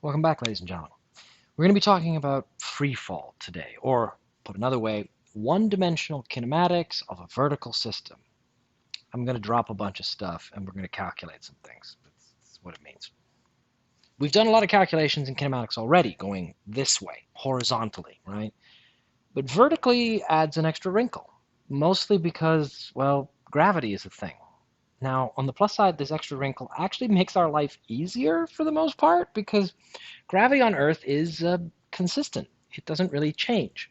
Welcome back, ladies and gentlemen. We're going to be talking about free fall today, or put another way, one-dimensional kinematics of a vertical system. I'm going to drop a bunch of stuff and we're going to calculate some things. That's what it means. We've done a lot of calculations in kinematics already, going this way, horizontally, right? But vertically adds an extra wrinkle, mostly because, well, gravity is a thing. Now, on the plus side, this extra wrinkle actually makes our life easier for the most part because gravity on Earth is consistent. It doesn't really change.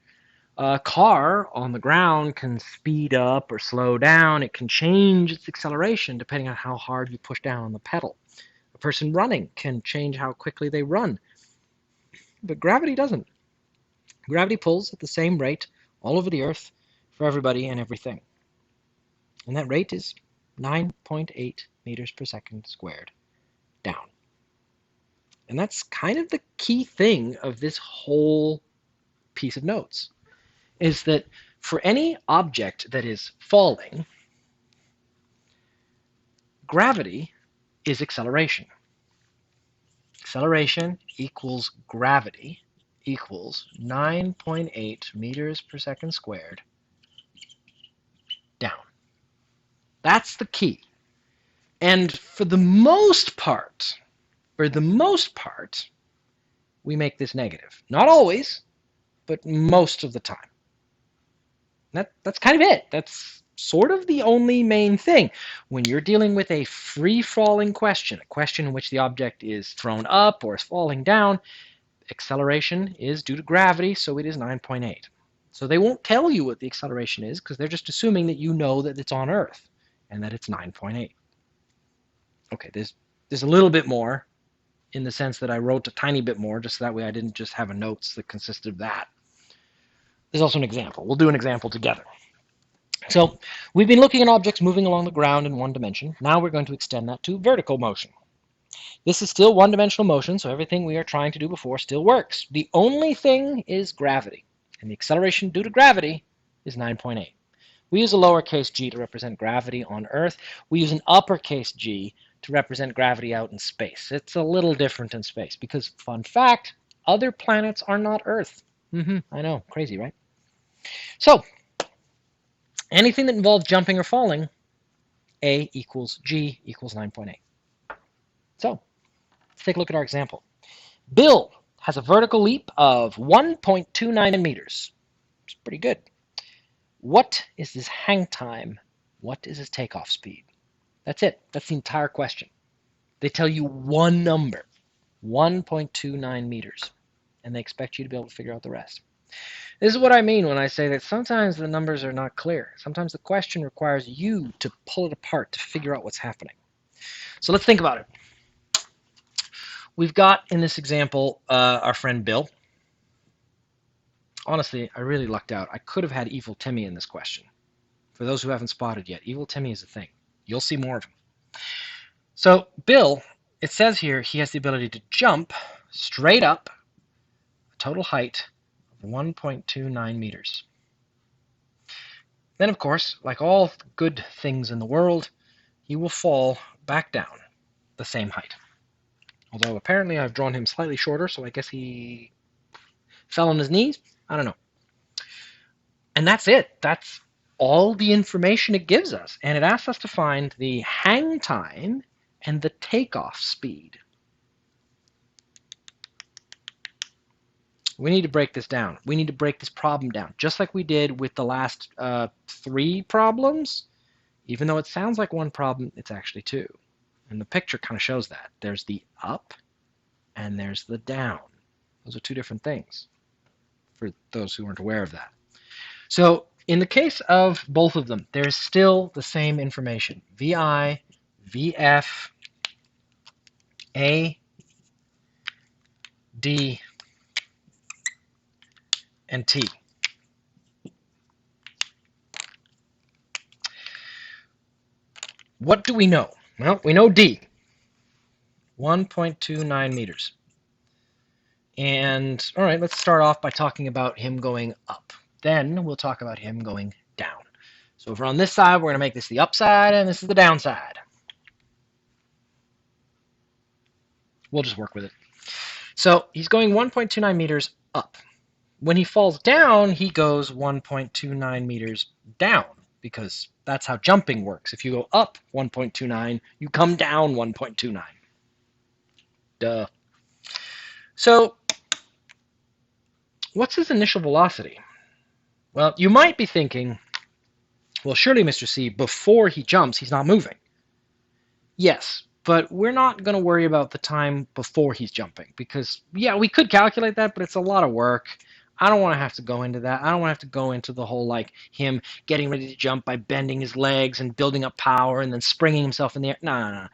A car on the ground can speed up or slow down. It can change its acceleration depending on how hard you push down on the pedal. A person running can change how quickly they run. But gravity doesn't. Gravity pulls at the same rate all over the Earth for everybody and everything. And that rate is 9.8 meters per second squared down. And that's kind of the key thing of this whole piece of notes, is that for any object that is falling, gravity is acceleration. Acceleration equals gravity equals 9.8 meters per second squared down. That's the key. And for the most part, we make this negative. Not always, but most of the time. That's kind of it. That's sort of the only main thing. When you're dealing with a free-falling question, a question in which the object is thrown up or is falling down, acceleration is due to gravity, so it is 9.8. So they won't tell you what the acceleration is because they're just assuming that you know that it's on Earth and that it's 9.8. Okay, there's a little bit more in the sense that I wrote a tiny bit more just so that way I didn't just have a notes that consisted of that. There's also an example. We'll do an example together. So we've been looking at objects moving along the ground in one dimension. Now we're going to extend that to vertical motion. This is still one-dimensional motion, so everything we are trying to do before still works. The only thing is gravity, and the acceleration due to gravity is 9.8. We use a lowercase g to represent gravity on Earth. We use an uppercase g to represent gravity out in space. It's a little different in space because, fun fact, other planets are not Earth. I know, crazy, right? So, anything that involves jumping or falling, A equals G equals 9.8. So, let's take a look at our example. Bill has a vertical leap of 1.29 meters. It's pretty good. What is his hang time? What is his takeoff speed? That's it. That's the entire question. They tell you one number, 1.29 meters, and they expect you to be able to figure out the rest. This is what I mean when I say that sometimes the numbers are not clear. Sometimes the question requires you to pull it apart to figure out what's happening. So let's think about it. We've got, in this example, our friend Bill. Honestly, I really lucked out. I could have had Evil Timmy in this question. For those who haven't spotted yet, Evil Timmy is a thing. You'll see more of him. So Bill, it says here, he has the ability to jump straight up, a total height of 1.29 meters. Then, of course, like all good things in the world, he will fall back down the same height. Although apparently I've drawn him slightly shorter, so I guess he fell on his knees. I don't know. And that's it. That's all the information it gives us. And it asks us to find the hang time and the takeoff speed. We need to break this down. We need to break this problem down, just like we did with the last 3 problems. Even though it sounds like one problem, it's actually 2. And the picture kind of shows that. There's the up and there's the down. Those are 2 different things, for those who aren't aware of that. So in the case of both of them, there's still the same information. VI, VF, A, D, and T. What do we know? Well, we know D, 1.29 meters. And, all right, let's start off by talking about him going up. Then we'll talk about him going down. So if we're on this side, we're going to make this the upside, and this is the downside. We'll just work with it. So he's going 1.29 meters up. When he falls down, he goes 1.29 meters down because that's how jumping works. If you go up 1.29, you come down 1.29. Duh. So what's his initial velocity? Well, you might be thinking, well, surely, Mr. C, before he jumps, he's not moving. Yes, but we're not going to worry about the time before he's jumping because, yeah, we could calculate that, but it's a lot of work. I don't want to have to go into that. I don't want to have to go into the whole, like, him getting ready to jump by bending his legs and building up power and then springing himself in the air. No, no, no.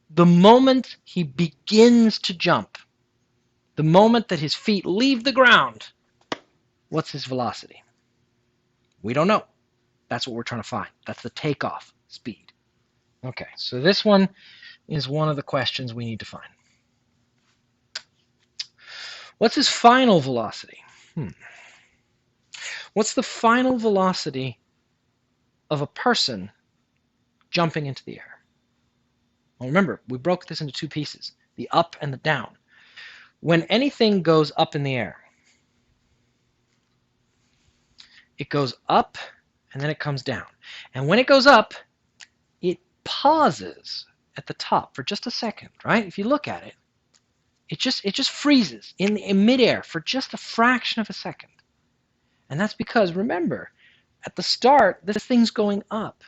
The moment he begins to jump, the moment that his feet leave the ground, what's his velocity? We don't know. That's what we're trying to find. That's the takeoff speed. Okay, so this one is one of the questions we need to find. What's his final velocity? What's the final velocity of a person jumping into the air? Well, remember, we broke this into two pieces, the up and the down. When anything goes up in the air, it goes up and then it comes down. And when it goes up, it pauses at the top for just a second, right? If you look at it, it just freezes in midair for just a fraction of a second. And that's because, remember, at the start, this thing's going up.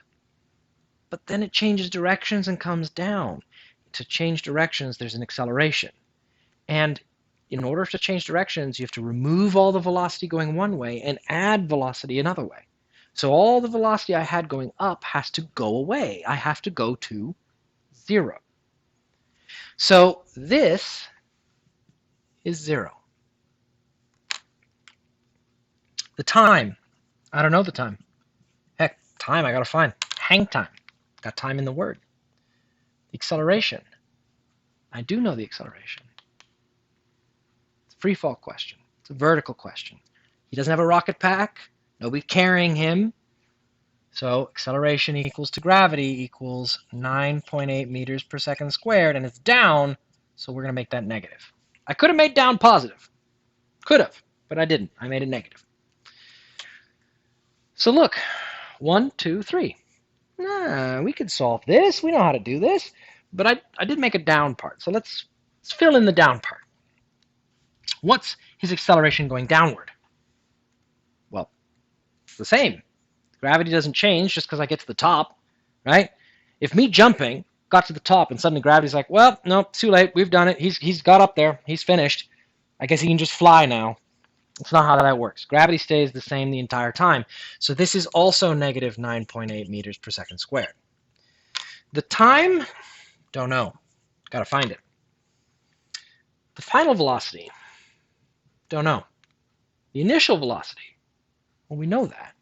But then it changes directions and comes down. To change directions, there's an acceleration. And in order to change directions, you have to remove all the velocity going one way and add velocity another way. So all the velocity I had going up has to go away. I have to go to 0. So this is 0. The time, I don't know the time. Heck, time I gotta find. Hang time, got time in the word. The acceleration, I do know the acceleration. It's a free fall question. It's a vertical question. He doesn't have a rocket pack. Nobody's carrying him. So acceleration equals to gravity equals 9.8 meters per second squared, and it's down, so we're going to make that negative. I could have made down positive. Could have, but I didn't. I made it negative. So look, 1, 2, 3. We could solve this. We know how to do this. But I did make a down part, so let's fill in the down part. What's his acceleration going downward? Well, it's the same. Gravity doesn't change just because I get to the top, right? If me jumping got to the top and suddenly gravity's like, well, no, too late. We've done it. He's got up there. He's finished. I guess he can just fly now. It's not how that works. Gravity stays the same the entire time. So this is also negative 9.8 meters per second squared. The time, don't know. Got to find it. The final velocity, don't know. The initial velocity, well, we know that.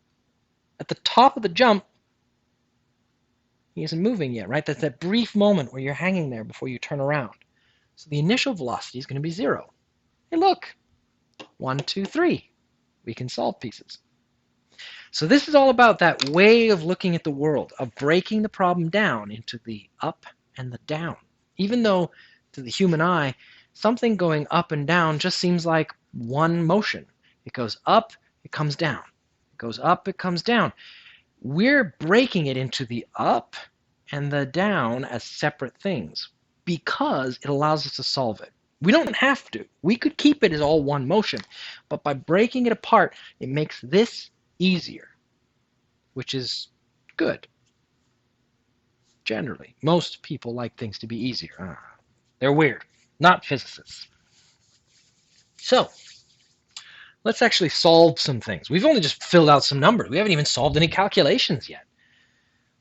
At the top of the jump, he isn't moving yet, right? That's that brief moment where you're hanging there before you turn around. So the initial velocity is going to be 0. Hey, look, 1, 2, 3. We can solve pieces. So this is all about that way of looking at the world, of breaking the problem down into the up and the down. Even though to the human eye, something going up and down just seems like one motion. It goes up, it comes down. It goes up, it comes down. We're breaking it into the up and the down as separate things because it allows us to solve it. We don't have to. We could keep it as all one motion, but by breaking it apart, it makes this easier, which is good. Generally, most people like things to be easier. They're weird, not physicists. So, let's actually solve some things. We've only just filled out some numbers. We haven't even solved any calculations yet.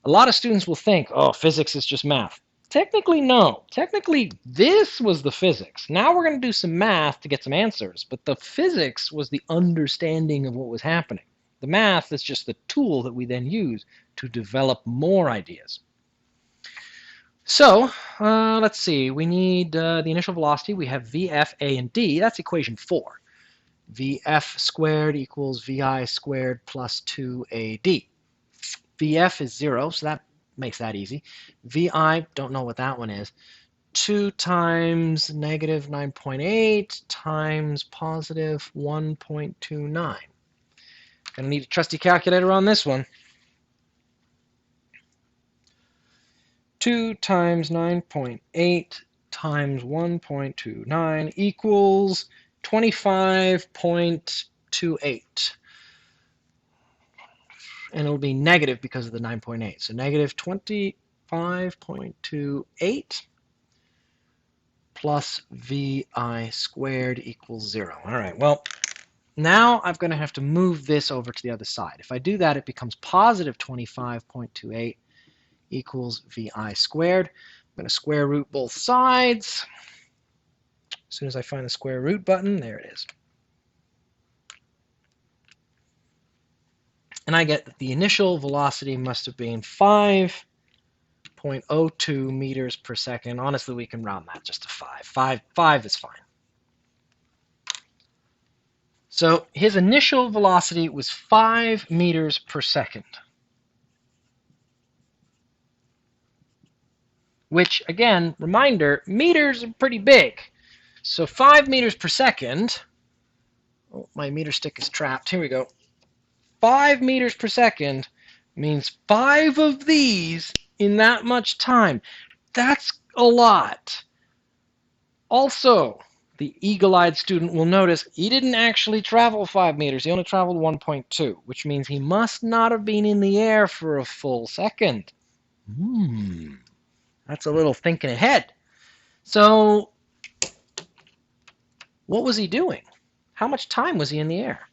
A lot of students will think, oh, physics is just math. Technically, no. Technically, this was the physics. Now we're going to do some math to get some answers, but the physics was the understanding of what was happening. The math is just the tool that we then use to develop more ideas. So, let's see. We need the initial velocity. We have Vf, A, and D. That's equation 4. Vf squared equals Vi squared plus 2AD. Vf is 0, so that makes that easy. Vi, don't know what that one is. 2 times negative 9.8 times positive 1.29. Gonna need a trusty calculator on this one. 2 times 9.8 times 1.29 equals 25.28. And it'll be negative because of the 9.8. So negative 25.28 plus VI squared equals 0. All right, well, now I'm going to have to move this over to the other side. If I do that, it becomes positive 25.28 equals VI squared. I'm going to square root both sides. As soon as I find the square root button, there it is. And I get that the initial velocity must have been 5.02 meters per second. Honestly, we can round that just to 5. 5 is fine. So his initial velocity was 5 meters per second. Which, again, reminder, meters are pretty big. So 5 meters per second. Oh, my meter stick is trapped. Here we go. 5 meters per second means 5 of these in that much time. That's a lot. Also, the eagle-eyed student will notice he didn't actually travel 5 meters. He only traveled 1.2, which means he must not have been in the air for a full second. That's a little thinking ahead. So, what was he doing? How much time was he in the air?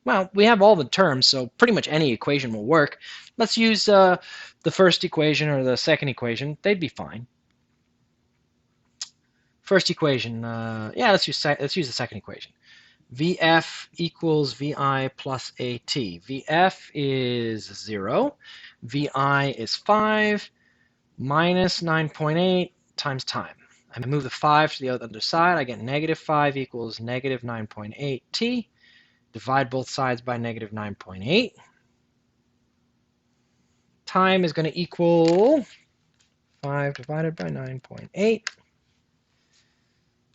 Well, we have all the terms, so pretty much any equation will work. Let's use the first equation or the second equation. They'd be fine. First equation, yeah, let's use the second equation. VF equals VI plus AT. VF is 0. VI is 5 minus 9.8 times time. I move the 5 to the other side. I get negative 5 equals negative 9.8 t. Divide both sides by negative 9.8. Time is going to equal 5 divided by 9.8.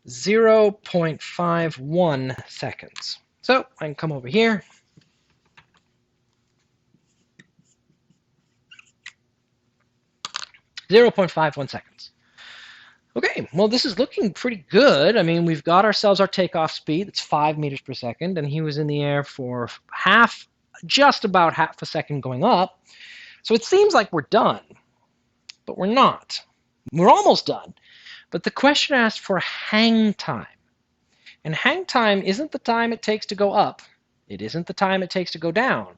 0.51 seconds. So I can come over here. .51 seconds. Okay, well, this is looking pretty good. I mean, we've got ourselves our takeoff speed. It's 5 meters per second, and he was in the air for just about half a second going up. So it seems like we're done, but we're not. We're almost done. But the question asked for hang time. And hang time isn't the time it takes to go up. It isn't the time it takes to go down.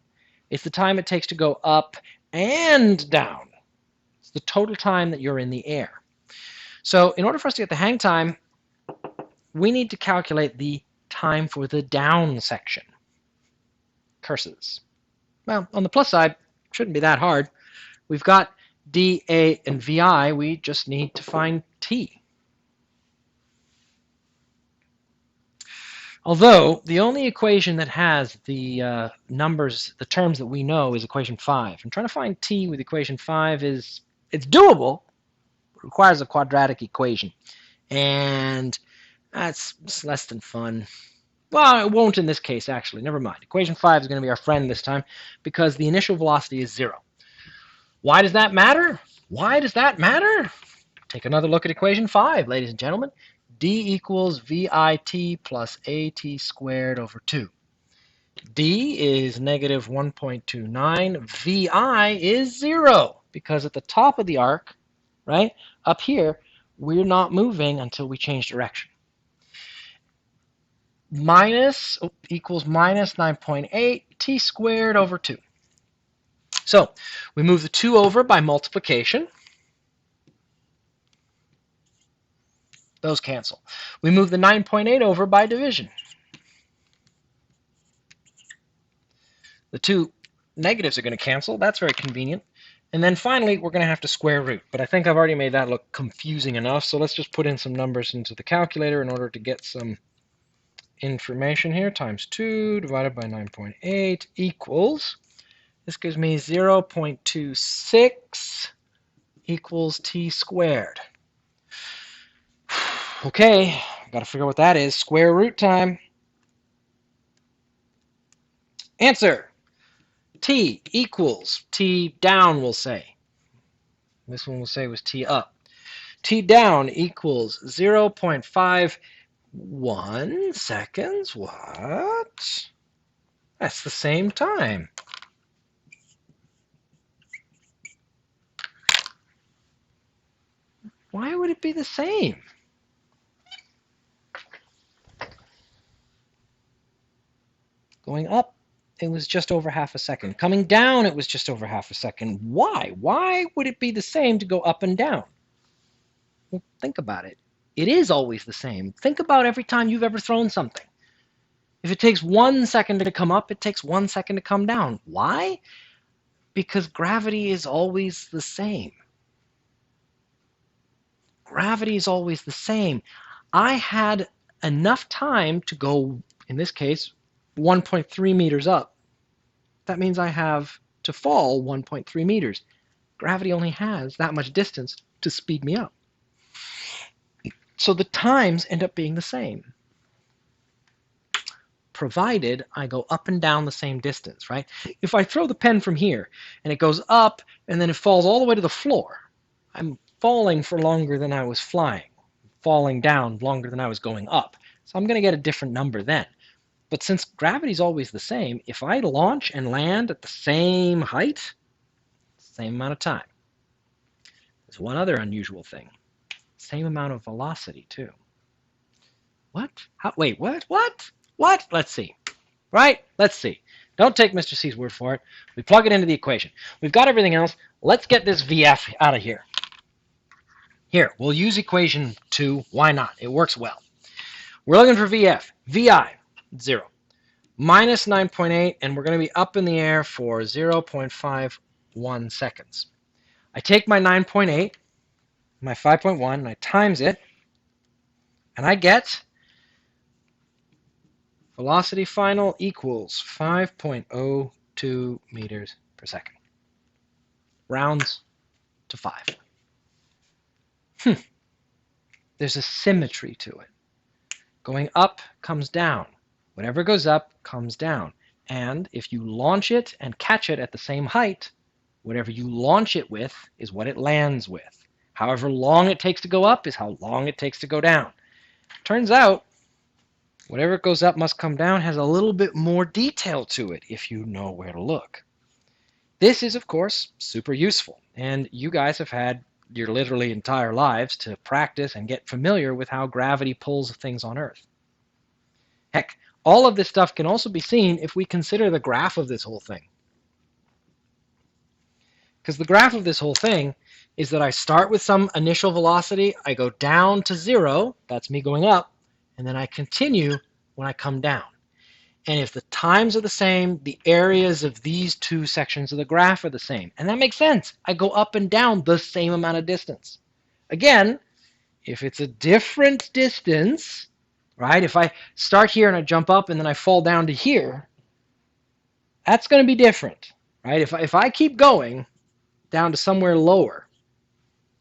It's the time it takes to go up and down. It's the total time that you're in the air. So in order for us to get the hang time, we need to calculate the time for the down section. Curses. Well, on the plus side, it shouldn't be that hard. We've got dA and VI. We just need to find t. Although the only equation that has the numbers, the terms that we know, is equation 5. And trying to find t with equation 5 it's doable. It requires a quadratic equation. And that's less than fun. Well, it won't in this case, actually. Never mind. Equation 5 is going to be our friend this time because the initial velocity is 0. Why does that matter? Why does that matter? Take another look at equation 5, ladies and gentlemen. D equals VIT plus AT squared over 2. D is negative 1.29. VI is 0 because at the top of the arc, right, up here, we're not moving until we change direction. Equals minus 9.8 t squared over 2. So we move the 2 over by multiplication. Those cancel. We move the 9.8 over by division. The 2 negatives are going to cancel. That's very convenient. And then finally, we're going to have to square root. But I think I've already made that look confusing enough. So let's just put in some numbers into the calculator in order to get some information here. Times 2 divided by 9.8 equals, this gives me 0.26 equals t squared. Okay, got to figure out what that is. Square root time. Answer. T equals T down, we'll say. This one we'll say was T up. T down equals 0.51 seconds. What? That's the same time. Why would it be the same? Going up, it was just over half a second. Coming down, it was just over half a second. Why? Why would it be the same to go up and down? Well, think about it. It is always the same. Think about every time you've ever thrown something. If it takes 1 second to come up, it takes 1 second to come down. Why? Because gravity is always the same. Gravity is always the same. I had enough time to go, in this case, 1.3 meters up. That means I have to fall 1.3 meters. Gravity only has that much distance to speed me up. So the times end up being the same, provided I go up and down the same distance, right? If I throw the pen from here and it goes up and then it falls all the way to the floor, I'm falling for longer than I was flying, falling down longer than I was going up. So I'm going to get a different number then. But since gravity is always the same, if I launch and land at the same height, same amount of time. There's one other unusual thing. Same amount of velocity, too. What? How, wait, what? What? What? Let's see. Right? Let's see. Don't take Mr. C's word for it. We plug it into the equation. We've got everything else. Let's get this VF out of here. Here, we'll use equation 2. Why not? It works well. We're looking for VF. VI, 0. Minus 9.8, and we're going to be up in the air for 0.51 seconds. I take my 9.8, my 5.1, and I times it, and I get velocity final equals 5.02 meters per second. Rounds to 5. There's a symmetry to it. Going up comes down. Whatever goes up comes down. And if you launch it and catch it at the same height, whatever you launch it with is what it lands with. However long it takes to go up is how long it takes to go down. Turns out, whatever goes up must come down has a little bit more detail to it if you know where to look. This is, of course, super useful. And you guys have had your literally entire lives to practice and get familiar with how gravity pulls things on Earth. Heck, all of this stuff can also be seen if we consider the graph of this whole thing. Because the graph of this whole thing is that I start with some initial velocity, I go down to 0, that's me going up, and then I continue when I come down. And if the times are the same, the areas of these two sections of the graph are the same. And that makes sense. I go up and down the same amount of distance. Again, if it's a different distance, right? If I start here and I jump up and then I fall down to here, that's going to be different, right? If I keep going down to somewhere lower,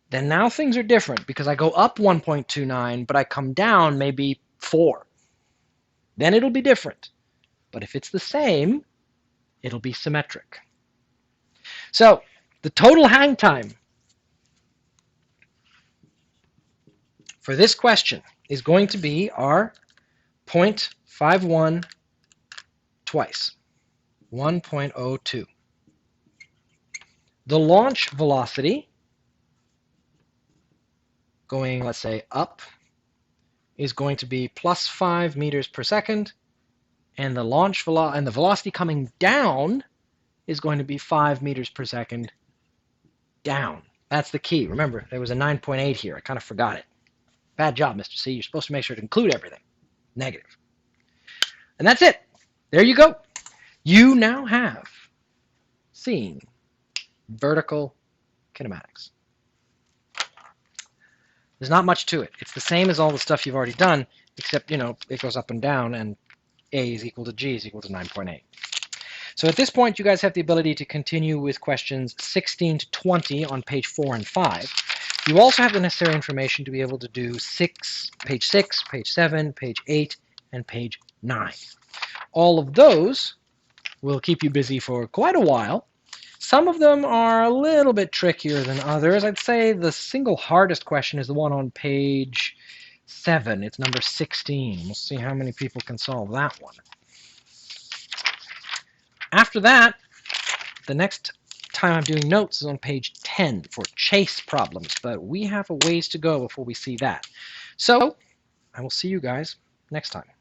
then now things are different because I go up 1.29, but I come down maybe 4. Then it'll be different. But if it's the same, it'll be symmetric. So the total hang time for this question is going to be our 0.51 twice, 1.02. The launch velocity going, let's say, up is going to be plus 5 meters per second, and the velocity coming down is going to be 5 meters per second down. That's the key. Remember, there was a 9.8 here. I kind of forgot it. Bad job, Mr. C. You're supposed to make sure to include everything. Negative. And that's it. There you go. You now have seen vertical kinematics. There's not much to it. It's the same as all the stuff you've already done, except, it goes up and down, and A is equal to G is equal to 9.8. So at this point, you guys have the ability to continue with questions 16 to 20 on page 4 and 5. You also have the necessary information to be able to do page 6, page 7, page 8, and page 9. All of those will keep you busy for quite a while. Some of them are a little bit trickier than others. I'd say the single hardest question is the one on page 7. It's number 16. We'll see how many people can solve that one. After that, the next time I'm doing notes is on page 10 for chase problems, but we have a ways to go before we see that. So I will see you guys next time.